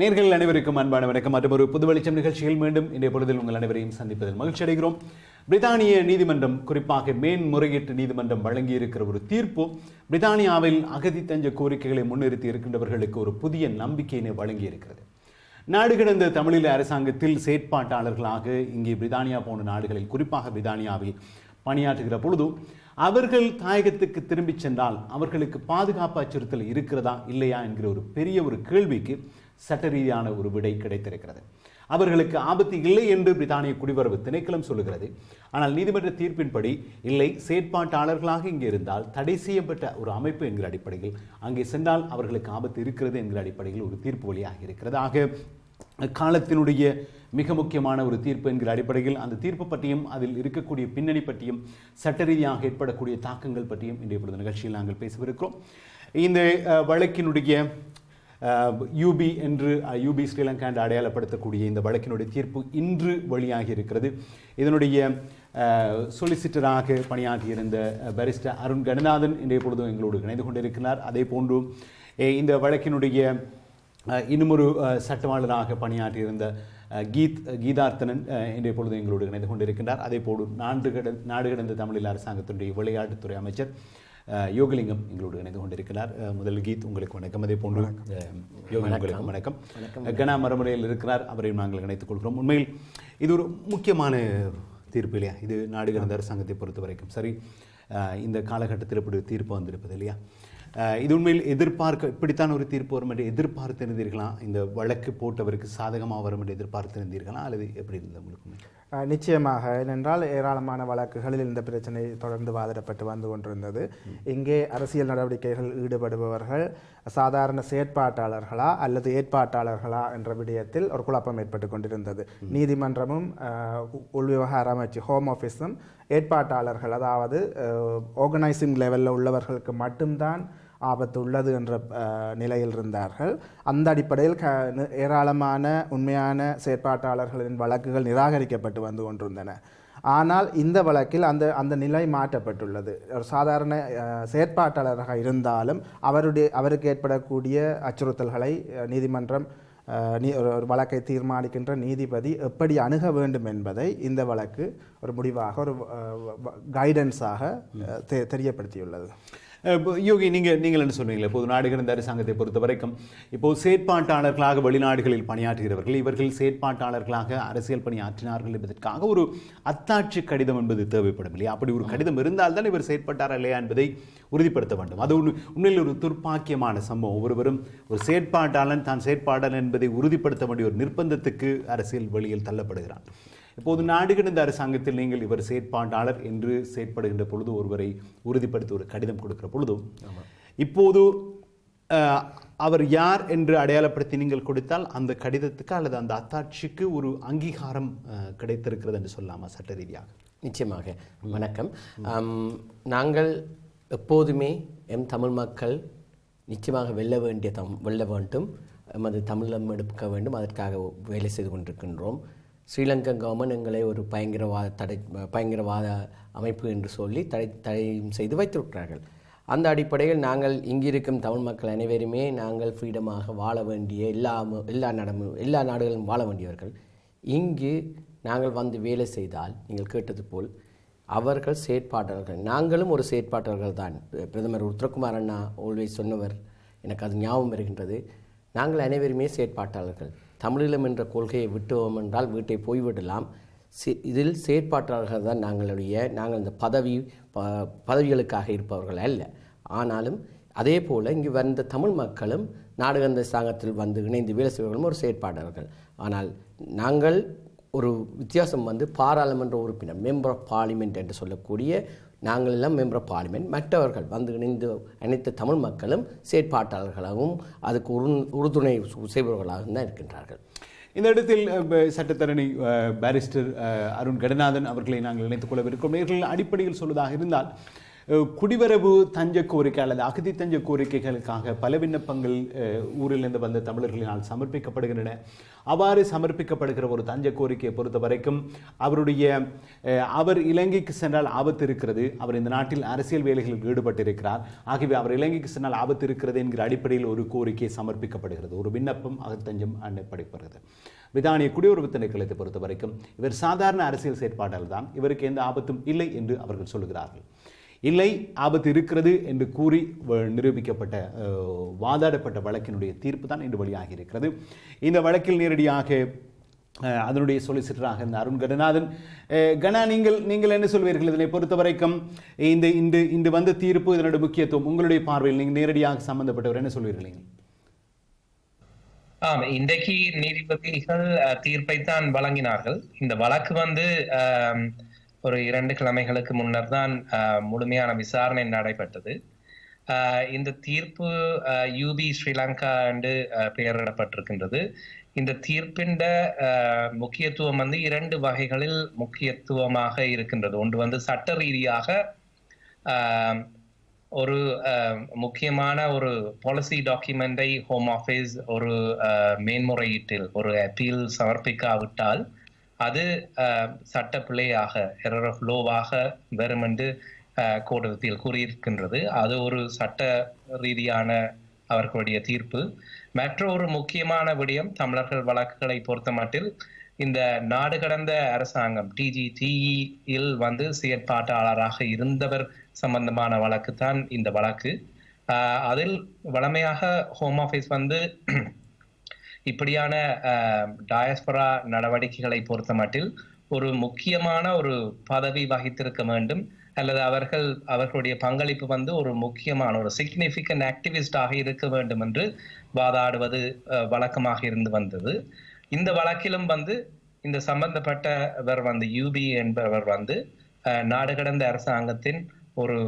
நேயர்கள் அனைவருக்கும் அன்பான வணக்கம். மற்றும் ஒரு புது வெளிச்சம் நிகழ்ச்சியில் மீண்டும் இன்றைய பொழுதில் உங்கள் அனைவரையும் சந்திப்பதில் மகிழ்ச்சி அடைகிறோம். பிரித்தானிய நீதிமன்றம், குறிப்பாக மேன்முறையீட்டு நீதிமன்றம் வழங்கியிருக்கிற ஒரு தீர்ப்பு பிரித்தானியாவில் அகதி தஞ்ச கோரிக்கைகளை முன்னிறுத்தி இருக்கின்றவர்களுக்கு ஒரு புதிய நம்பிக்கையினை வழங்கியிருக்கிறது. நாடு கடந்த தமிழீழ அரசாங்கத்தில் செயற்பாட்டாளர்களாக இங்கே பிரித்தானியா போன்ற நாடுகளில், குறிப்பாக பிரித்தானியாவில் பணியாற்றுகிற பொழுது அவர்கள் தாயகத்துக்கு திரும்பிச் சென்றால் அவர்களுக்கு பாதுகாப்பு அச்சுறுத்தல் இருக்கிறதா இல்லையா என்கிற ஒரு பெரிய ஒரு கேள்விக்கு சட்ட ரீதியான ஒரு விடை கிடைத்திருக்கிறது. அவர்களுக்கு ஆபத்து இல்லை என்று பிரித்தானிய குடிவரவு திணைக்களம் சொல்லுகிறது. ஆனால் நீதிமன்ற தீர்ப்பின்படி இல்லை, செயற்பாட்டாளர்களாக இங்கே இருந்தால் தடை செய்யப்பட்ட ஒரு அமைப்பு என்கிற அடிப்படையில் அங்கே சென்றால் அவர்களுக்கு ஆபத்து இருக்கிறது என்கிற அடிப்படையில் ஒரு தீர்ப்பு வழியாக இருக்கிறது. ஆக காலத்தினுடைய மிக முக்கியமான ஒரு தீர்ப்பு என்கிற அடிப்படையில் அந்த தீர்ப்பு பற்றியும் அதில் இருக்கக்கூடிய பின்னணி பற்றியும் சட்ட ரீதியாக ஏற்படக்கூடிய தாக்கங்கள் பற்றியும் இன்றைய பொழுது நிகழ்ச்சியில் நாங்கள் பேசவிருக்கிறோம். இந்த வழக்கினுடைய யூபி என்று யூபி ஸ்ரீலங்கா என்று அடையாளப்படுத்தக்கூடிய இந்த வழக்கினுடைய தீர்ப்பு இன்று வெளியாகி இருக்கிறது. இதனுடைய சொலிசிட்டராக பணியாற்றியிருந்த பாரிஸ்டர் அருண் கணநாதன் இன்றைய பொழுதும் எங்களோடு இணைந்து கொண்டிருக்கிறார். அதே போன்று இந்த வழக்கினுடைய இன்னுமொரு சட்டவாளராக பணியாற்றியிருந்த கீதார்த்தனன் இன்றைய பொழுது எங்களோடு இணைந்து கொண்டிருக்கின்றார். அதே போன்று நாடு கடந்த தமிழீழ அரசாங்கத்தினுடைய விளையாட்டுத்துறை அமைச்சர் யோகலிங்கம் எங்களோடு இணைந்து கொண்டிருக்கிறார். முதல் கீத், உங்களுக்கு வணக்கம். அதே போன்று யோகலிங்கம், உங்களுக்கு வணக்கம். கனா மறுமுறையில் இருக்கிறார், அவரையும் நாங்கள் இணைத்துக் கொள்கிறோம். உண்மையில் இது ஒரு முக்கியமான தீர்ப்பு இல்லையா? இது நாடு கடந்த அரசாங்கத்தை பொறுத்த வரைக்கும் சரி, இந்த காலகட்டத்தில் இப்படி தீர்ப்பு வந்திருப்பது இல்லையா? இது உண்மையில் இப்படித்தான் ஒரு தீர்ப்பு வரும் என்று எதிர்பார்த்திருந்தீர்களா? இந்த வழக்கு போட்டவருக்கு சாதகமாக வரும் என்று எதிர்பார்த்திருந்தீர்களா அல்லது எப்படி இருந்தது உங்களுக்கு? நிச்சயமாக. ஏனென்றால் ஏராளமான வழக்குகளில் இந்த பிரச்சனை தொடர்ந்து வாதிடப்பட்டு வந்து கொண்டிருந்தது. இங்கே அரசியல் நடவடிக்கைகள் ஈடுபடுபவர்கள் சாதாரண செயற்பாட்டாளர்களா அல்லது ஏற்பாட்டாளர்களா என்ற விடயத்தில் ஒரு குழப்பம் ஏற்பட்டு கொண்டிருந்தது. நீதிமன்றமும் உள்விவகார அமைச்சு ஹோம் ஆஃபீஸும் ஏற்பாட்டாளர்கள், அதாவது ஆர்கனைசிங் லெவலில் உள்ளவர்களுக்கு மட்டும்தான் ஆபத்து உள்ளது என்ற நிலையில் இருந்தார்கள். அந்த அடிப்படையில் ஏராளமான உண்மையான செயற்பாட்டாளர்களின் வழக்குகள் நிராகரிக்கப்பட்டு வந்து கொண்டிருந்தன. ஆனால் இந்த வழக்கில் அந்த நிலை மாற்றப்பட்டுள்ளது. ஒரு சாதாரண செயற்பாட்டாளராக இருந்தாலும் அவருக்கு ஏற்படக்கூடிய அச்சுறுத்தல்களை நீதிமன்றம் ஒரு வழக்கை தீர்மானிக்கின்ற நீதிபதி எப்படி அணுக வேண்டும் என்பதை இந்த வழக்கு ஒரு முடிவாக, ஒரு கைடன்ஸாக தெரியப்படுத்தியுள்ளது. யோகி, நீங்கள் என்ன சொல்வீங்களா? இப்போது நாடு கடந்த அரசாங்கத்தை பொறுத்த வரைக்கும் இப்போது செயற்பாட்டாளர்களாக வெளிநாடுகளில் பணியாற்றுகிறவர்கள், இவர்கள் செயற்பாட்டாளர்களாக அரசியல் பணியாற்றினார்கள் என்பதற்காக ஒரு அத்தாட்சி கடிதம் என்பது தேவைப்படும் இல்லையா? அப்படி ஒரு கடிதம் இருந்தால்தான் இவர் செயற்பாட்டார் இல்லையா என்பதை உறுதிப்படுத்த வேண்டும். அது உண்மையில் ஒரு துர்ப்பாக்கியமான சம்பவம். ஒருவரும் ஒரு செயற்பாட்டாளன் தான் செயற்பாட்டாளன் என்பதை உறுதிப்படுத்த வேண்டிய ஒரு நிர்பந்தத்துக்கு அரசியல் வழியில் தள்ளப்படுகிறான். இப்போது நாடு கடந்த அரசாங்கத்தில் நீங்கள் இவர் செயற்பாட்டாளர் என்று செயற்படுகின்ற பொழுது, ஒருவரை உறுதிப்படுத்தி ஒரு கடிதம் கொடுக்கிற பொழுது, இப்போது அவர் யார் என்று அடையாளப்படுத்தி நீங்கள் கொடுத்தால் அந்த கடிதத்துக்கு அல்லது அந்த அத்தாட்சிக்கு ஒரு அங்கீகாரம் கிடைத்திருக்கிறது என்று சொல்லலாமா சட்ட ரீதியாக? நிச்சயமாக. வணக்கம். நாங்கள் எப்போதுமே தமிழ் மக்கள் நிச்சயமாக வெல்ல வேண்டும், எமது தமிழம் எடுக்க வேண்டும், அதற்காக வேலை செய்து கொண்டிருக்கின்றோம். ஸ்ரீலங்கா கவர்மெண்ட் எங்களை ஒரு பயங்கரவாத அமைப்பு என்று சொல்லி தடை செய்து வைத்திருக்கிறார்கள். அந்த அடிப்படையில் நாங்கள் இங்கிருக்கும் தமிழ் மக்கள் அனைவருமே நாங்கள் ஃப்ரீடமாக வாழ வேண்டிய எல்லா நாடுகளும் வாழ வேண்டியவர்கள். இங்கு நாங்கள் வந்து வேலை செய்தால் நீங்கள் கேட்டது போல் அவர்கள் செயற்பாட்டாளர்கள், நாங்களும் ஒரு செயற்பாட்டாளர்கள் தான். பிரதமர் உத்தரகுமார் அண்ணா ஆல்வேஸ் சொன்னவர், எனக்கு அது ஞாபகம் வருகின்றது. நாங்கள் அனைவருமே செயற்பாட்டாளர்கள். தமிழீழம் என்ற கொள்கையை விட்டோம் என்றால் வீட்டை போய்விடலாம். இதில் செயற்பாட்டாளர்கள் தான் நாங்கள் இந்த பதவிகளுக்காக இருப்பவர்கள் அல்ல. ஆனாலும் அதே போல் இங்கு வந்த தமிழ் மக்களும் நாடு கடந்த அரசாங்கத்தில் வந்து இணைந்து வேலை செய்வர்களும் ஒரு செயற்பாட்டாளர்கள். ஆனால் நாங்கள் ஒரு வித்தியாசம் பாராளுமன்ற உறுப்பினர், மெம்பர் ஆஃப் பார்லிமெண்ட் என்று சொல்லக்கூடிய நாங்கள் எல்லாம் மெம்பர் பார்லிமெண்ட், மற்றவர்கள் வந்து இணைந்து அனைத்து தமிழ் மக்களும் செயற்பாட்டாளர்களாகவும் அதுக்கு உறுதுணை செய்பவர்களாகவும் தான் இருக்கின்றார்கள். இந்த இடத்தில் சட்டத்தரணி பாரிஸ்டர் அருண் கடநாதன் அவர்களை நாங்கள் இணைத்துக் கொள்ளவிருக்கிறோம். நேர்கள் அடிப்படையில் சொல்வதாக இருந்தால் குடிவரவு தஞ்ச கோரிக்கை அல்லது அகதி தஞ்ச கோரிக்கைகளுக்காக பல விண்ணப்பங்கள் ஊரிலிருந்து வந்த தமிழர்களினால் சமர்ப்பிக்கப்படுகின்றன. அவ்வாறு சமர்ப்பிக்கப்படுகிற ஒரு தஞ்ச கோரிக்கையை பொறுத்த வரைக்கும் அவர் இலங்கைக்கு சென்றால் ஆபத்து இருக்கிறது, அவர் இந்த நாட்டில் அரசியல் வேலைகளில் ஈடுபட்டிருக்கிறார், ஆகவே அவர் இலங்கைக்கு சென்றால் ஆபத்து இருக்கிறது என்கிற அடிப்படையில் ஒரு கோரிக்கை சமர்ப்பிக்கப்படுகிறது, ஒரு விண்ணப்பம் அகத்தஞ்சம் அனுப்பப்படுகிறது. பிரித்தானிய குடியுறவு திணைக்களத்தை பொறுத்த வரைக்கும் இவர் சாதாரண அரசியல் செயற்பாட்டால் தான், இவருக்கு எந்த ஆபத்தும் இல்லை என்று அவர்கள் சொல்கிறார்கள். இல்லை, ஆபத்து இருக்கிறது என்று கூறி நிரூபிக்கப்பட்ட வாதாடப்பட்ட வழக்கினுடைய தீர்ப்பு தான் இன்று வெளியாகி இருக்கிறது. இந்த வழக்கில் நேரடியாக அதனுடைய சொலிசிட்டராக இருந்த அருண் கடநாதன், கணா, நீங்கள் என்ன சொல்வீர்கள் இதனை பொறுத்த வரைக்கும்? இந்த வந்த தீர்ப்பு, இதனுடைய முக்கியத்துவம் உங்களுடைய பார்வையில் நீங்கள் நேரடியாக சம்பந்தப்பட்டவர் என்ன சொல்வீர்கள்? இன்றைக்கு நீதிபதிகள் தீர்ப்பைத்தான் வழங்கினார்கள். இந்த வழக்கு ஒரு 2 கிழமைகளுக்கு முன்னர் தான் முழுமையான விசாரணை நடைபெற்றது. இந்த தீர்ப்பு யூபி ஸ்ரீலங்கா என்று பெயரிடப்பட்டிருக்கின்றது. இந்த தீர்ப்பின் முக்கியத்துவம் 2 வகைகளில் முக்கியத்துவமாக இருக்கின்றது. ஒன்று சட்ட ரீதியாக ஒரு முக்கியமான ஒரு பாலிசி டாக்குமெண்டை ஹோம் ஆஃபீஸ் ஒரு மேன்முறையீட்டில் ஒரு அப்பீல் சமர்ப்பிக்காவிட்டால் அது சட்ட பிழையாக, எரர் ஆஃப் லோவாக வரும் என்று கோடத்தில் கூறியிருக்கின்றது. அது ஒரு சட்ட ரீதியான அவர்களுடைய தீர்ப்பு. மற்றொரு முக்கியமான விடயம், தமிழர்கள் வழக்குகளை பொறுத்த மட்டில் இந்த நாடு கடந்த அரசாங்கம் TGTE-யில் செயற்பாட்டாளராக இருந்தவர் சம்பந்தமான வழக்கு தான் இந்த வழக்கு. அதில் வழமையாக ஹோம் ஆஃபீஸ் இப்படியான டயஸ்பரா நடவடிக்கைகளை பொறுத்த மட்டில் ஒரு முக்கியமான ஒரு பதவி வகித்திருக்க வேண்டும், அல்லது அவர்களுடைய பங்களிப்பு ஒரு முக்கியமான ஒரு சிக்னிஃபிகன்ட் ஆக்டிவிஸ்டாக இருக்க வேண்டும் என்று வாதாடுவது வழக்கமாக இருந்து வந்தது. இந்த வழக்கிலும் இந்த சம்பந்தப்பட்டவர் யூபி என்பவர் நாடு கடந்த அரசாங்கத்தின் ஒரு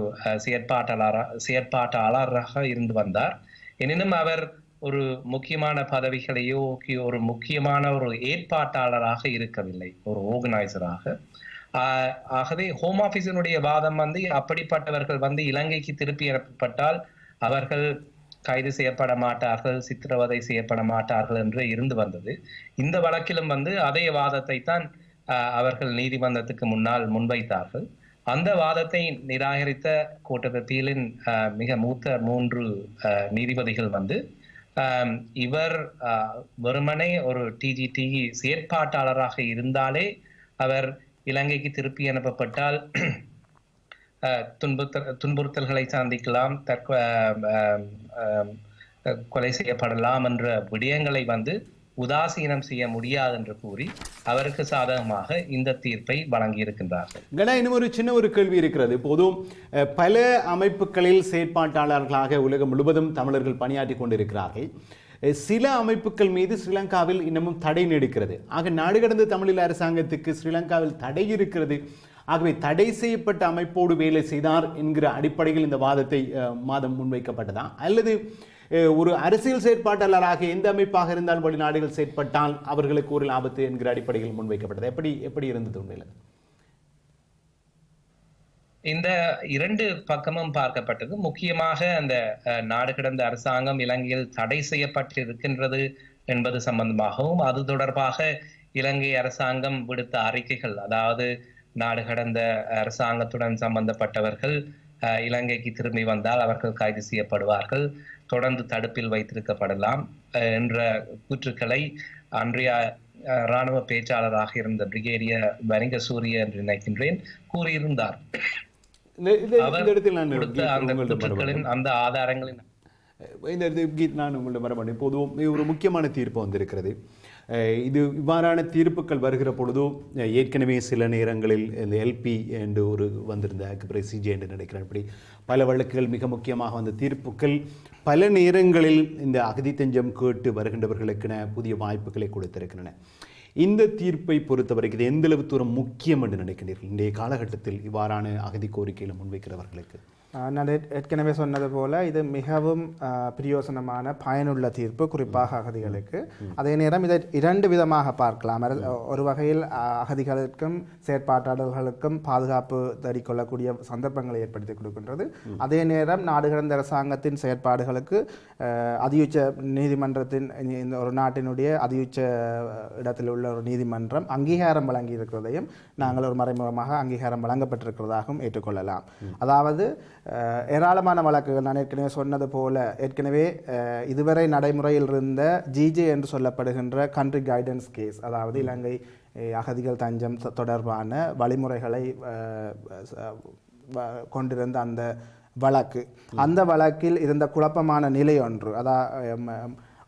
செயற்பாட்டாளராக இருந்து வந்தார். எனினும் அவர் ஒரு முக்கியமான பதவிகளையோ ஒரு முக்கியமான ஒரு ஏற்பாட்டாளராக இருக்கவில்லை, ஒரு ஆர்கனைசராக. ஆகவே ஹோம் ஆபீஸினுடைய வாதம் அப்படிப்பட்டவர்கள் இலங்கைக்கு திருப்பி அனுப்பப்பட்டால் அவர்கள் கைது செய்யப்பட மாட்டார்கள், சித்திரவதை செய்யப்பட மாட்டார்கள் என்று இருந்து வந்தது. இந்த வழக்கிலும் அதே வாதத்தை தான் அவர்கள் நீதிமன்றத்துக்கு முன்னால் முன்வைத்தார்கள். அந்த வாதத்தை நிராகரித்த கோட்டபீலின் மிக மூத்த 3 நீதிபதிகள் இவர் வெறுமனே ஒரு TGTE செயற்பாட்டாளராக இருந்தாலே அவர் இலங்கைக்கு திருப்பி அனுப்பப்பட்டால் துன்புறுத்தல்களை சந்திக்கலாம், கொலை செய்யப்படலாம் என்ற விடயங்களை உதாசீனம் செய்ய முடியாது என்று கூறி அவருக்கு சாதகமாக இந்த தீர்ப்பை வழங்கி இருக்கின்றார்கள். இன்னும் ஒரு சின்ன ஒரு கேள்வி இருக்கிறது. போதும் பல அமைப்புகளில் செயற்பாட்டாளர்களாக உலகம் முழுவதும் தமிழர்கள் பணியாற்றி கொண்டிருக்கிறார்கள். சில அமைப்புகள் மீது ஸ்ரீலங்காவில் இன்னமும் தடை நீடிக்கிறது. ஆக நாடு கடந்த தமிழீழ அரசாங்கத்துக்கு ஸ்ரீலங்காவில் தடை இருக்கிறது, ஆகவே தடை செய்யப்பட்ட அமைப்போடு வேலை செய்தார் என்கிற அடிப்படையில் இந்த வாதம் முன்வைக்கப்பட்டதா, அல்லது ஒரு அரசியல் செயற்பாட்டாளராக எந்த அமைப்பாக இருந்தாலும் வெளிநாடுகள் செயற்பட்டால் அவர்களுக்கு ஒரு ஆபத்து என்கிற அடிப்படையில் முன்வைக்கப்பட்டது? எப்படி இருந்தது உண்மையில்? இந்த 2 பக்கமும் பார்க்கப்பட்டது. முக்கியமாக அந்த நாடு கடந்த அரசாங்கம் இலங்கையில் தடை செய்யப்பட்டிருக்கின்றது என்பது சம்பந்தமாகவும், அது தொடர்பாக இலங்கை அரசாங்கம் விடுத்த அறிக்கைகள், அதாவது நாடு கடந்த அரசாங்கத்துடன் சம்பந்தப்பட்டவர்கள் இலங்கைக்கு திரும்பி வந்தால் அவர்கள் கைது செய்யப்படுவார்கள், தொடர்ந்து தடுப்பில் வைத்திருக்கப்படலாம் என்ற கூற்றுக்களை அன்றைய இராணுவ பேச்சாளராக இருந்த பிரிகேடியர் வணிக சூரிய என்று நினைக்கின்றேன் கூறியிருந்தார். அந்த கூற்றுக்களின் அந்த ஆதாரங்களின் நான் உங்களிடம் வரமாட்டேன். பொதுவும் ஒரு முக்கியமான தீர்ப்பு வந்திருக்கிறது. இது இவ்வாறான தீர்ப்புகள் வருகிற பொழுதோ ஏற்கனவே சில நேரங்களில் இந்த எல்பி என்று ஒரு வந்திருந்த CJ என்று நினைக்கிறேன். இப்படி பல வழக்குகள் மிக முக்கியமாக வந்த தீர்ப்புகள் பல நேரங்களில் இந்த அகதி தஞ்சம் கேட்டு வருகின்றவர்களுக்கென புதிய வாய்ப்புகளை கொடுத்திருக்கின்றன. இந்த தீர்ப்பை பொறுத்தவரைக்கும் இது எந்தளவு தூரம் முக்கியம் என்று நினைக்கிறீர்கள் இன்றைய காலகட்டத்தில் இவ்வாறான அகதி கோரிக்கைகளை முன்வைக்கிறவர்களுக்கு? நான் ஏற்கனவே சொன்னது போல இது மிகவும் பிரயோசனமான பயனுள்ள தீர்ப்பு, குறிப்பாக அகதிகளுக்கு. அதே நேரம் இதை இரண்டு விதமாக பார்க்கலாம். ஒரு வகையில் அகதிகளுக்கும் செயற்பாட்டாளர்களுக்கும் பாதுகாப்பு தேடிக்கொள்ளக்கூடிய சந்தர்ப்பங்களை ஏற்படுத்தி கொடுக்கின்றது. அதே நேரம் நாடு கடந்த அரசாங்கத்தின் செயற்பாடுகளுக்கு அதியுச்ச நீதிமன்றத்தின் இந்த ஒரு நாட்டினுடைய அதியுச்ச இடத்தில் உள்ள ஒரு நீதிமன்றம் அங்கீகாரம் வழங்கி இருக்கிறதையும் நாங்கள் ஒரு மறைமுகமாக அங்கீகாரம் வழங்கப்பட்டிருக்கிறதாகவும் ஏற்றுக்கொள்ளலாம். அதாவது ஏராளமான வழக்குகள், நான் ஏற்கனவே சொன்னது போல, ஏற்கனவே இதுவரை நடைமுறையில் இருந்த ஜிஜே என்று சொல்லப்படுகின்ற கண்ட்ரி கைடன்ஸ் கேஸ், அதாவது இலங்கை அகதிகள் தஞ்சம் தொடர்பான வழிமுறைகளை கொண்டிருந்த அந்த வழக்கு, அந்த வழக்கில் இருந்த குழப்பமான நிலை ஒன்று,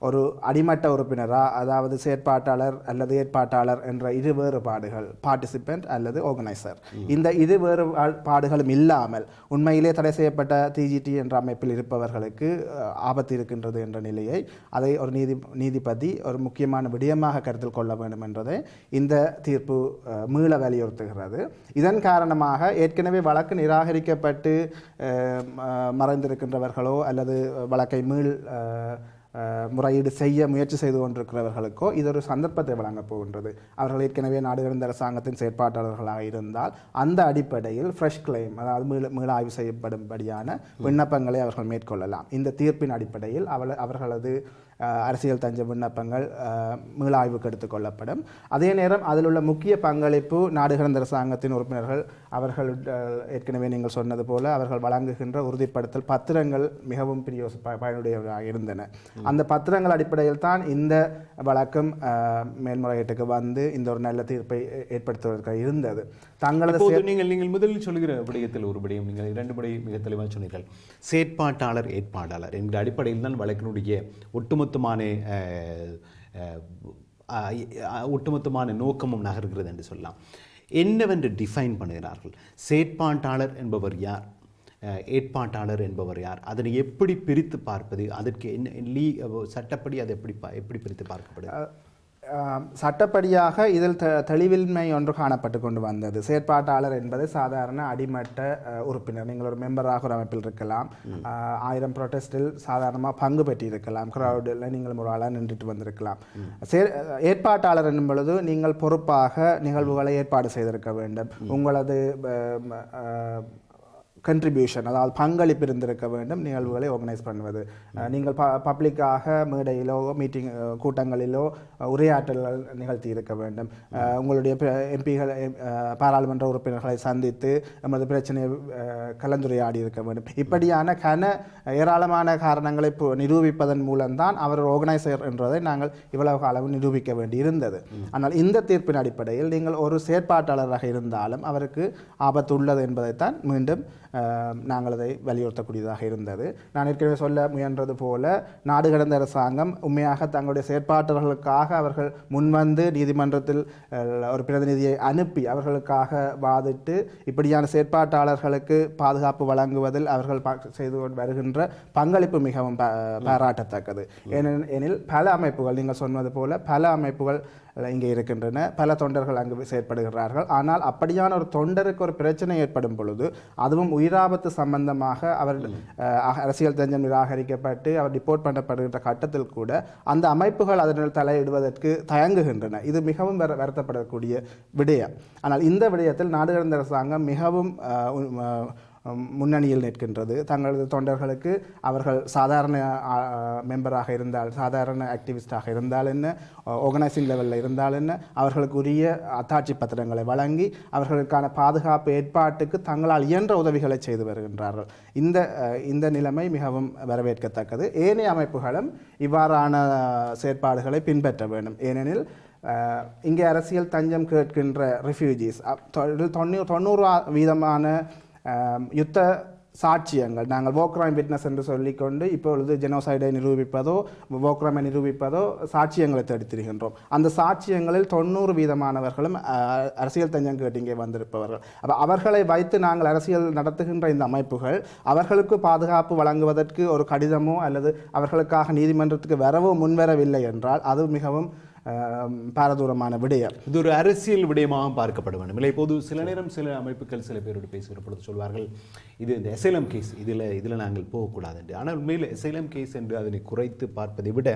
ஒரு அடிமட்ட உறுப்பினரா, அதாவது செயற்பாட்டாளர் அல்லது ஏற்பாட்டாளர் என்ற இரு வேறுபாடுகள், பார்ட்டிசிபென்ட் அல்லது ஆர்கனைசர், இந்த இரு வேறுபாடுகளும் இல்லாமல் உண்மையிலே தடை செய்யப்பட்ட டிஜிடி என்ற அமைப்பில் இருப்பவர்களுக்கு ஆபத்து இருக்கின்றது என்ற நிலையை அதை ஒரு நீதிபதி ஒரு முக்கியமான விடயமாக கருத்தில் கொள்ள வேண்டும் என்பதை இந்த தீர்ப்பு மீள வலியுறுத்துகிறது. இதன் காரணமாக ஏற்கனவே வழக்கு நிராகரிக்கப்பட்டு மறைந்திருக்கின்றவர்களோ அல்லது வழக்கை முறையீடு செய்ய முயற்சி செய்து கொண்டிருக்கிறவர்களுக்கோ இது ஒரு சந்தர்ப்பத்தை வழங்கப் போகின்றது. அவர்கள் ஏற்கனவே நாடு கடந்த அரசாங்கத்தின் செயற்பாட்டாளர்களாக இருந்தால் அந்த அடிப்படையில் ஃப்ரெஷ் கிளைம், அதாவது மீள ஆய்வு செய்யப்படும்படியான விண்ணப்பங்களை அவர்கள் மேற்கொள்ளலாம். இந்த தீர்ப்பின் அடிப்படையில் அவர்களது அரசியல் தஞ்ச விண்ணப்பங்கள் மீளாய்வுக்கு எடுத்துக்கொள்ளப்படும். அதே நேரம் அதில் உள்ள முக்கிய பங்களிப்பு நாடு கடந்த அரசாங்கத்தின் உறுப்பினர்கள் அவர்கள் ஏற்கனவே நீங்கள் சொன்னது போல அவர்கள் வழங்குகின்ற உறுதிப்படுத்தல் பத்திரங்கள் மிகவும் பயனுடையவராக இருந்தன. அந்த பத்திரங்கள் அடிப்படையில் தான் இந்த வழக்கம் மேல்முறையீட்டுக்கு வந்து இந்த ஒரு நல்ல தீர்ப்பை ஏற்படுத்துவதற்கு இருந்தது. தங்களது நீங்கள் முதலில் சொல்கிற விடயத்தில் ஒரு விடயம், நீங்கள் இரண்டு விடயம் மிக தெளிவாக சொன்னீர்கள். செயற்பாட்டாளர் ஏற்பாட்டாளர் என்ற அடிப்படையில் தான் வழக்கினுடைய ஒட்டுமொத்தமான நோக்கமும் நகர்கிறது என்று சொல்லலாம். என்னவென்று டிஃபைன் பண்ணுகிறார்கள்? செயற்பாட்டாளர் என்பவர் யார், ஏற்பாட்டாளர் என்பவர் யார், அதனை எப்படி பிரித்து பார்ப்பது, அதற்கு என்ன சட்டப்படி அது எப்படி பிரித்து பார்க்கப்படுது? சட்டப்படியாக இதில் தெளிவின்மை ஒன்று காணப்பட்டு கொண்டு வந்தது. செயற்பாட்டாளர் என்பது சாதாரண அடிமட்ட உறுப்பினர். நீங்கள் ஒரு மெம்பராக ஒரு அமைப்பில் இருக்கலாம், 1000 ப்ரொட்டஸ்டில் சாதாரணமாக பங்கு பெற்றி இருக்கலாம், க்ரௌடில் நீங்கள் ஒரு ஆளாக நின்றுட்டு வந்திருக்கலாம். ஏற்பாட்டாளர் என்னும் பொழுது நீங்கள் பொறுப்பாக நிகழ்வுகளை ஏற்பாடு செய்திருக்க வேண்டும். உங்களது கண்ட்ரிபியூஷன், அதாவது பங்களிப்பு இருந்திருக்க வேண்டும் நிகழ்வுகளை ஆர்கனைஸ் பண்ணுவது. நீங்கள் பப்ளிக்காக மேடையிலோ மீட்டிங் கூட்டங்களிலோ உரையாற்றல்கள் நிகழ்த்தி இருக்க வேண்டும். உங்களுடைய எம்பிகள் பாராளுமன்ற உறுப்பினர்களை சந்தித்து நமது பிரச்சனையை கலந்துரையாடி இருக்க வேண்டும். இப்படியான ஏராளமான காரணங்களை நிரூபிப்பதன் மூலம்தான் அவர் ஆர்கனைசர் என்றதை நாங்கள் இவ்வளவு காலம் நிரூபிக்க வேண்டி இருந்தது. ஆனால் இந்த தீர்ப்பின் அடிப்படையில் நீங்கள் ஒரு செயற்பாட்டாளராக இருந்தாலும் அவருக்கு ஆபத்து உள்ளது என்பதைத்தான் மீண்டும் நாங்கள் அதை வலியுறுத்தக்கூடியதாக இருந்தது. நான் ஏற்கனவே சொல்ல முயன்றது போல நாடு கடந்த அரசாங்கம் உண்மையாக தங்களுடைய செயற்பாட்டாளர்களுக்காக அவர்கள் முன்வந்து நீதிமன்றத்தில் ஒரு பிரதிநிதியை அனுப்பி அவர்களுக்காக வாதிட்டு இப்படியான செயற்பாட்டாளர்களுக்கு பாதுகாப்பு வழங்குவதில் அவர்கள் செய்து கொண்டு வருகின்ற பங்களிப்பு மிகவும் பாராட்டத்தக்கது. ஏனெனில் பல அமைப்புகள், நீங்கள் சொன்னது போல பல அமைப்புகள் இங்கே இருக்கின்றன, பல தொண்டர்கள் அங்கு செயற்படுகிறார்கள். ஆனால் அப்படியான ஒரு தொண்டருக்கு ஒரு பிரச்சனை ஏற்படும் பொழுது, அதுவும் உயிராபத்து சம்பந்தமாக அவர் அரசியல் தஞ்சம் நிராகரிக்கப்பட்டு அவர் டிபோர்ட் பண்ணப்படுகின்ற கட்டத்தில் கூட அந்த அமைப்புகள் அதனால் தலையிடுவதற்கு தயங்குகின்றன. இது மிகவும் வருத்தப்படக்கூடிய விடயம். ஆனால் இந்த விடயத்தில் நாடு கடந்த அரசாங்கம் மிகவும் முன்னணியில் நிற்கின்றது. தங்களது தொண்டர்களுக்கு அவர்கள் சாதாரண மெம்பராக இருந்தால், சாதாரண ஆக்டிவிஸ்டாக இருந்தால் என்ன, ஆர்கனைசிங் லெவலில் இருந்தால் என்ன, அவர்களுக்கு உரிய அத்தாட்சி பத்திரங்களை வழங்கி அவர்களுக்கான பாதுகாப்பு ஏற்பாட்டுக்கு தங்களால் இயன்ற உதவிகளை செய்து வருகின்றார்கள். இந்த நிலைமை மிகவும் வரவேற்கத்தக்கது. ஏனைய அமைப்புகளும் இவ்வாறான செயற்பாடுகளை பின்பற்ற வேண்டும். ஏனெனில் இங்கே அரசியல் தஞ்சம் கேட்கின்ற ரெஃப்யூஜிஸ் 90% யுத்த சாட்சியங்கள், நாங்கள் வோக்ராம் விட்னஸ் என்று சொல்லிக்கொண்டு இப்பொழுது ஜெனோசைடை நிரூபிப்பதோ வோக்ராமை நிரூபிப்பதோ சாட்சியங்களை தேடித்திருக்கின்றோம். அந்த சாட்சியங்களில் 90% அரசியல் தஞ்சம் கேட்டு இங்கே வந்திருப்பவர்கள். அப்போ அவர்களை வைத்து நாங்கள் அரசியல் நடத்துகின்ற இந்த அமைப்புகள் அவர்களுக்கு பாதுகாப்பு வழங்குவதற்கு ஒரு கடிதமோ அல்லது அவர்களுக்காக நீதிமன்றத்துக்கு வரவோ முன்வரவில்லை என்றால் அது மிகவும் பாரதூரமான விடயம். இது ஒரு அரசியல் விடயமாக பார்க்கப்பட வேண்டும் இல்லை? இப்போது சில நேரம் சில அமைப்புகள் சில பேரோடு பேசுகிற பொழுது சொல்வார்கள், இது இந்த எசைலம் கேஸ், இதில் நாங்கள் போகக்கூடாது என்று. ஆனால் உண்மையில் எசைலம் கேஸ் என்று அதனை குறைத்து பார்ப்பதை விட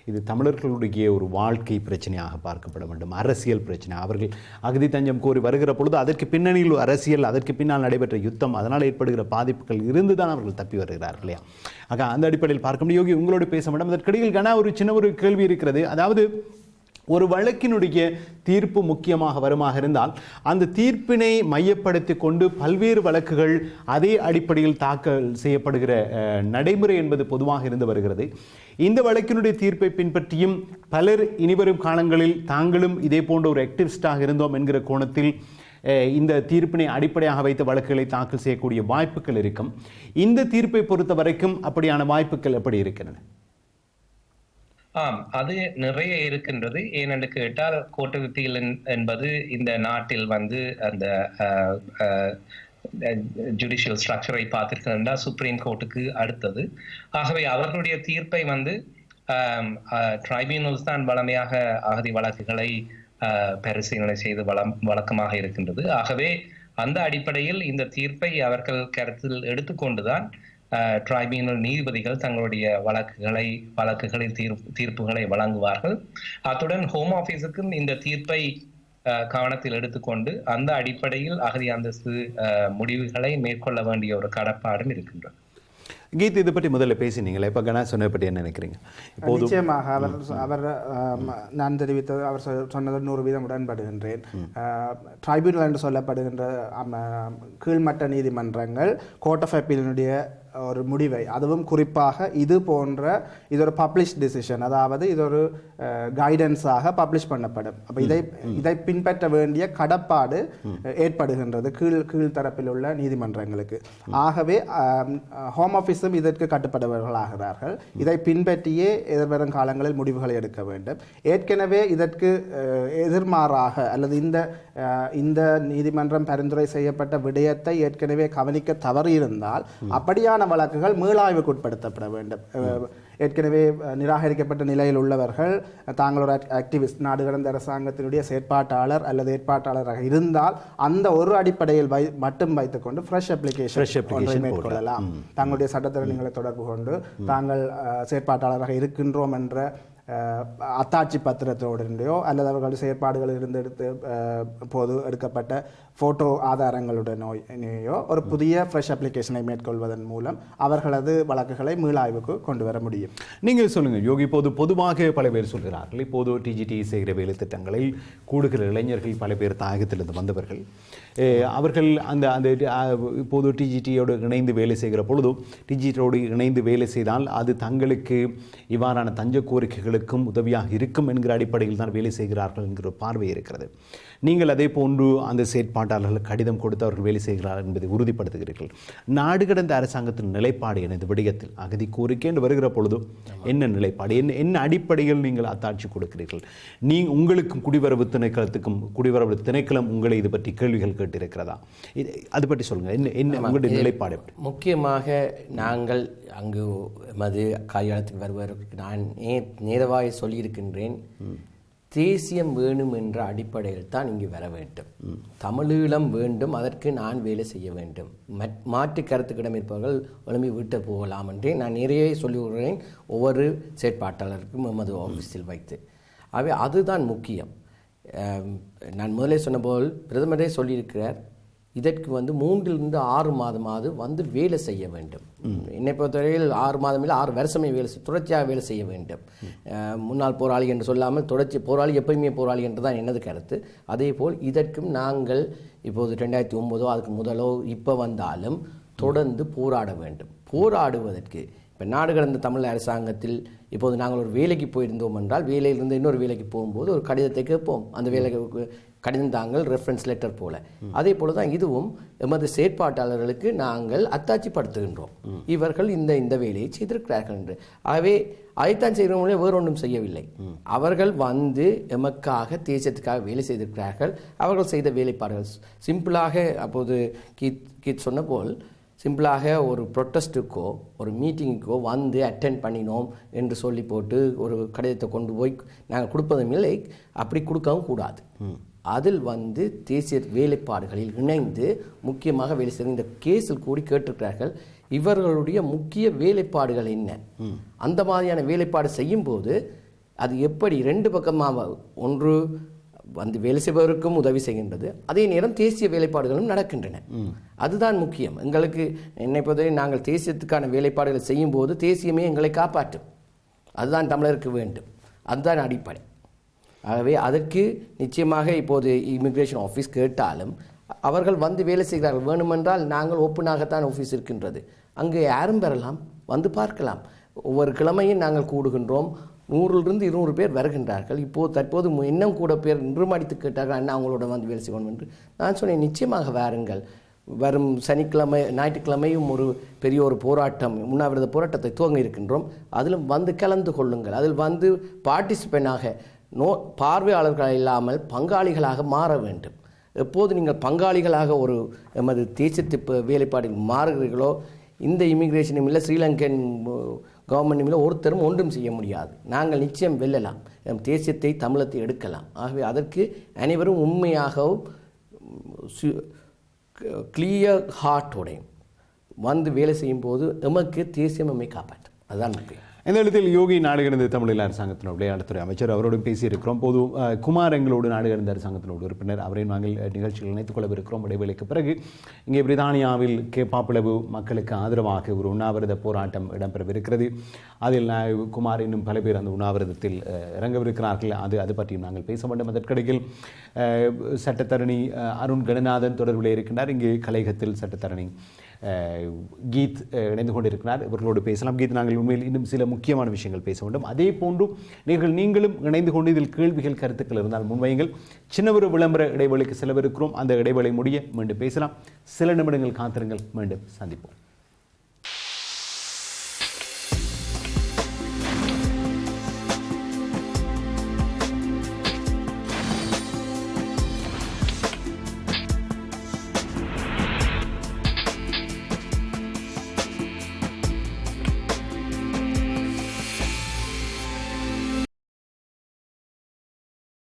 இது தமிழர்களுடைய ஒரு வாழ்க்கை பிரச்சனையாக பார்க்கப்பட வேண்டும், அரசியல் பிரச்சனை. அவர்கள் அகதி தஞ்சம் கோரி வருகிற பொழுது அதற்கு பின்னணியில் அரசியல், அதற்கு பின்னால் நடைபெற்ற யுத்தம், அதனால் ஏற்படுகிற பாதிப்புகள் இருந்து தான் அவர்கள் தப்பி வருகிறார்கள் இல்லையா? ஆக அந்த அடிப்படையில் பார்க்க முடியும். யோகி, உங்களோடு பேச வேண்டும். அதற்கிடையில் கனா ஒரு சின்ன ஒரு கேள்வி இருக்கிறது. அதாவது ஒரு வழக்கினுடைய தீர்ப்பு முக்கியமாக வருமாக இருந்தால் அந்த தீர்ப்பினை மையப்படுத்தி கொண்டு பல்வேறு வழக்குகள் அதே அடிப்படையில் தாக்கல் செய்யப்படுகிற நடைமுறை என்பது பொதுவாக இருந்து வருகிறது. இந்த வழக்கினுடைய தீர்ப்பை பின்பற்றியும் பலர் இனிவரும் காலங்களில் தாங்களும் இதே போன்ற ஒரு ஆக்டிவிஸ்டாக இருந்தோம் என்கிற கோணத்தில் இந்த தீர்ப்பினை அடிப்படையாக வைத்த வழக்குகளை தாக்கல் செய்யக்கூடிய வாய்ப்புகள் இருக்கும். இந்த தீர்ப்பை பொறுத்த வரைக்கும் அப்படியான வாய்ப்புகள் எப்படி இருக்கின்றன? அது நிறைய இருக்கின்றது. ஏனென்று கேட்டால் கோட்டவிப்பியல் என்பது இந்த நாட்டில் அந்த ஜுடிஷியல் ஸ்ட்ரக்சரை பார்த்திருக்கிறா சுப்ரீம் கோர்ட்டுக்கு அடுத்தது. ஆகவே அவர்களுடைய தீர்ப்பை ட்ரைபியூனல்ஸ் தான் வழமையாக அகதி வழக்குகளை பரிசீலனை செய்து வழக்கமாக இருக்கின்றது. ஆகவே அந்த அடிப்படையில் இந்த தீர்ப்பை அவர்கள் கருத்தில் எடுத்துக்கொண்டுதான் ட்ரைபியூனல் நீதிபதிகள் தங்களுடைய வழக்குகளில் தீர்ப்புகளை வழங்குவார்கள். அத்துடன் ஹோம் ஆபீஸுக்கும் இந்த தீர்ப்பை கவனத்தில் எடுத்துக்கொண்டு அந்த அடிப்படையில் அகதி அந்தஸ்து முடிவுகளை மேற்கொள்ள வேண்டிய ஒரு கடப்பாடும் இருக்கின்றது. கீத், இதை பற்றி முதல்ல பேசினீங்களே, இப்போ கணா சொன்னதை பற்றி என்ன நினைக்கிறீங்க? நிச்சயமாக அவர் நான் தெரிவித்தது, அவர் சொன்னது 100% உடன்படுகின்றேன். ட்ரைபியூனல் என்று சொல்லப்படுகின்ற கீழ்மட்ட நீதிமன்றங்கள் கோர்ட் ஆஃப் அப்பீலினுடைய ஒரு முடிவை, அதுவும் குறிப்பாக இது ஒரு பப்ளிஷ் டிசிஷன், அதாவது இது ஒரு கைடன்ஸாக பப்ளிஷ் பண்ணப்படும். அப்போ இதை பின்பற்ற வேண்டிய கடப்பாடு ஏற்படுகின்றது கீழ்த்தரப்பில் உள்ள நீதிமன்றங்களுக்கு. ஆகவே ஹோம் ஆஃபீஸும் இதற்கு கட்டுப்படுபவர்களாகிறார்கள். இதை பின்பற்றியே எதிர்வரும் காலங்களில் முடிவுகளை எடுக்க வேண்டும். ஏற்கனவே இதற்கு எதிர்மாறாக அல்லது இந்த நீதிமன்றம் பரிந்துரை செய்யப்பட்ட விடயத்தை ஏற்கனவே கவனிக்க தவறியிருந்தால் அப்படியான வழக்குகள் மீளாய்வுக்கு உட்படுத்தப்பட வேண்டும். ஏற்கனவே நிராகரிக்கப்பட்ட நிலையில் உள்ளவர்கள் தாங்களோட ஆக்டிவிஸ்ட், நாடு கடந்த அரசாங்கத்தினுடைய செயற்பாட்டாளர் அல்லது ஏற்பாட்டாளராக இருந்தால் அந்த ஒரு அடிப்படையில் மட்டும் வைத்துக்கொண்டு ஃப்ரெஷ் அப்ளிகேஷன் மேற்கொள்ளலாம். தங்களுடைய சட்டத்திறனிகளை தொடர்பு கொண்டு தாங்கள் செயற்பாட்டாளராக இருக்கின்றோம் என்ற அத்தாட்சி பத்திரத்தோடனையோ அல்லது அவர்கள் செயற்பாடுகள் எடுத்து போது எடுக்கப்பட்ட ஃபோட்டோ ஆதாரங்களுடனேயோ ஒரு புதிய ஃப்ரெஷ் அப்ளிகேஷனை மேற்கொள்வதன் மூலம் அவர்களது வழக்குகளை மீளாய்வுக்கு கொண்டு வர முடியும். நீங்கள் சொல்லுங்கள் யோகி. இப்போது பொதுவாக பல பேர் சொல்கிறார்கள், இப்போது டிஜிடி செய்கிற வேலை திட்டங்களில் கூடுகிற இளைஞர்கள் பல பேர் தாயகத்திலிருந்து வந்தவர்கள். அவர்கள் அந்த இப்போது டிஜிடியோடு இணைந்து வேலை செய்கிற பொழுதும் டிஜிடியோடு இணைந்து வேலை செய்தால் அது தங்களுக்கு இவ்வாறான தஞ்ச கோரிக்கைகளுக்கும் உதவியாக இருக்கும் என்கிற அடிப்படையில் தான் வேலை செய்கிறார்கள் என்கிற பார்வை இருக்கிறது. நீங்கள் அதே போன்று அந்த செயற்பாட்டாளர்கள் கடிதம் கொடுத்து அவர்கள் வேலை செய்கிறார்கள் என்பதை உறுதிப்படுத்துகிறீர்கள். நாடு கடந்த அரசாங்கத்தின் நிலைப்பாடு என இந்த விடயத்தில் அகதி கோரிக்கை என்று வருகிற பொழுது என்ன நிலைப்பாடு, என்ன அடிப்படையில் நீங்கள் அத்தாட்சி கொடுக்கிறீர்கள்? உங்களுக்கும் குடிவரவு திணைக்களம் உங்களை இது பற்றி கேள்விகள் கேட்டிருக்கிறதா? அது பற்றி சொல்லுங்கள். என்ன உங்களுடைய நிலைப்பாடு? முக்கியமாக நாங்கள் அங்கு காரியாலயத்துக்கு வருவதற்கு நான் நேரவாய் சொல்லியிருக்கின்றேன், தேசியம் வேணும் என்ற அடிப்படையில் தான் இங்கு வர வேண்டும். தமிழீழம் வேண்டும், அதற்கு நான் வேலை செய்ய வேண்டும். மாற்று கருத்துக்கிடம் இருப்பவர்கள் உடம்பி விட்டு போகலாம் என்றே நான் நிறைய சொல்லிவிடுறேன் ஒவ்வொரு செயற்பாட்டாளருக்கும் எமது ஆஃபீஸில் வைத்து. ஆகவே அதுதான் முக்கியம். நான் முதலே சொன்னபோல் பிரதமரே சொல்லியிருக்கிறார், இதற்கு 3 to 6 மாதமாவது வேலை செய்ய வேண்டும். என்னை பொறுத்தவரையில் 6 மாதம் இல்லை, 6 வருஷமே தொடர்ச்சியாக வேலை செய்ய வேண்டும். முன்னாள் போராளி என்று சொல்லாமல் தொடர்ச்சி போராளி, எப்பயுமே போராளி என்று தான் எனது கருத்து. அதே போல் இதற்கும் நாங்கள் இப்போது 2009 அதுக்கு முதலோ இப்போ வந்தாலும் தொடர்ந்து போராட வேண்டும். போராடுவதற்கு இப்போ நாடு கடந்த தமிழ் அரசாங்கத்தில் இப்போது நாங்கள் ஒரு வேலைக்கு போயிருந்தோம் என்றால் வேலையிலிருந்து இன்னொரு வேலைக்கு போகும்போது ஒரு கடிதத்தை கேட்போம். அந்த வேலைக்கு கடிதம் தாங்கள் ரெஃபரன்ஸ் லெட்டர் போல. அதே போல தான் இதுவும் எமது செயற்பாட்டாளர்களுக்கு நாங்கள் அத்தாட்சிப்படுத்துகின்றோம், இவர்கள் இந்த வேலையை செய்திருக்கிறார்கள் என்று. ஆகவே அதைத்தான் செய்கிறவங்களே வேறு ஒன்றும் செய்யவில்லை. அவர்கள் எமக்காக தேசத்துக்காக வேலை செய்திருக்கிறார்கள். அவர்கள் செய்த வேலைப்பாடுகள் சிம்பிளாக அப்போது கீத் சொன்ன போல் சிம்பிளாக ஒரு ப்ரொட்டஸ்ட்டுக்கோ ஒரு மீட்டிங்குக்கோ வந்து அட்டென்ட் பண்ணினோம் என்று சொல்லி போட்டு ஒரு கடிதத்தை கொண்டு போய் நாங்கள் கொடுப்பதும் இல்லை, அப்படி கொடுக்கவும் கூடாது. அதில் வந்து தேசிய வேலைப்பாடுகளில் இணைந்து முக்கியமாக வேலை செய்து இந்த கேஸில் கூடி கேட்டிருக்கிறார்கள் இவர்களுடைய முக்கிய வேலைப்பாடுகள் என்ன, அந்த மாதிரியான வேலைப்பாடு செய்யும்போது அது எப்படி ரெண்டு பக்கமாக ஒன்று வந்து வேலை செய்பவருக்கும் உதவி செய்கின்றது, அதே நேரம் தேசிய வேலைப்பாடுகளும் நடக்கின்றன. அதுதான் முக்கியம். எங்களுக்கு என்னை பொறுத்தவரை நாங்கள் தேசியத்துக்கான வேலைப்பாடுகளை செய்யும்போது தேசியமே எங்களை காப்பாற்றும். அதுதான் தமிழருக்கு வேண்டும், அதுதான் அடிப்படை. ஆகவே அதற்கு நிச்சயமாக இப்போது இமிக்ரேஷன் ஆஃபீஸ் கேட்டாலும் அவர்கள் வந்து வேலை செய்கிறார்கள். வேணுமென்றால் நாங்கள் ஓப்பனாகத்தான் ஆஃபீஸ் இருக்கின்றது, அங்கே யாரும் பெறலாம், வந்து பார்க்கலாம். ஒவ்வொரு கிழமையும் நாங்கள் கூடுகின்றோம், 100 200 பேர் வருகின்றார்கள். தற்போது இன்னும் கூட பேர் இன்றும் அடித்து கேட்டார்கள், அண்ணா அவங்களோட வந்து வேலை செய்யணும் என்று. நான் சொன்னேன், நிச்சயமாக வாருங்கள். வரும் சனிக்கிழமை ஞாயிற்றுக்கிழமையும் ஒரு பெரிய ஒரு போராட்டம், உண்ணாவிரத போராட்டத்தை துவங்க இருக்கின்றோம். அதிலும் வந்து கலந்து கொள்ளுங்கள். அதில் வந்து பார்ட்டிசிபெண்டாக பார்வையாளர்கள் இல்லாமல் பங்காளிகளாக மாற வேண்டும். எப்போது நீங்கள் பங்காளிகளாக ஒரு எமது தேசிய வேலைப்பாடில் மாறுகிறீர்களோ இந்த இமிக்ரேஷனும் இல்லை, ஸ்ரீலங்கன் கவர்மெண்ட்டும் இல்லை, ஒருத்தரும் ஒன்றும் செய்ய முடியாது. நாங்கள் நிச்சயம் வெல்லலாம், தேசியத்தை தமிழத்தை எடுக்கலாம். ஆகவே அதற்கு அனைவரும் உண்மையாகவும் கிளியர் ஹார்ட்டோடையும் வந்து வேலை செய்யும் போது எமக்கு தேசியம் நம்மை காப்பாற்றும். அதுதான் முக்கியம். இந்த இடத்தில் யோகி நாடு கடந்த தமிழ் அரசாங்கத்தினுடைய விளையாட்டுத்துறை அமைச்சர் அவரோடு பேசியிருக்கிறோம். பொது குமார் எங்களோடு நாடு கடந்த அரசாங்கத்தினோடு உறுப்பினர், அவரையும் நாங்கள் நிகழ்ச்சியில் இணைத்துக் கொள்ளவிருக்கிறோம். இடைவேளைக்கு பிறகு இங்கே பிரித்தானியாவில் கேப்பாப்பிளவு மக்களுக்கு ஆதரவாக ஒரு உண்ணாவிரத போராட்டம் இடம்பெறவிருக்கிறது. அதில் குமார் இன்னும் பல பேர் அந்த உண்ணாவிரதத்தில் இறங்கவிருக்கிறார்கள். அது பற்றியும் நாங்கள் பேச வேண்டும். அதற்கிடையில் சட்டத்தரணி அருண் கணநாதன் தொடர்பில் இருக்கின்றார். இங்கே கலையகத்தில் சட்டத்தரணி கீத் இணைந்து கொண்டிருக்கிறார். இவர்களோடு பேசலாம். கீத், நாங்கள் உண்மையில் இன்னும் சில முக்கியமான விஷயங்கள் பேச வேண்டும். அதே போன்று நீங்களும் இணைந்து கொண்டு இதில் கேள்விகள் கருத்துக்கள் இருந்தால் முன்வையுங்கள். சின்ன ஒரு விளம்பர இடைவெளிக்கு செல்லவிருக்கிறோம். அந்த இடைவெளி முடிய மீண்டும் பேசலாம். சில நிமிடங்கள் காத்திருங்கள், மீண்டும் சந்திப்போம்.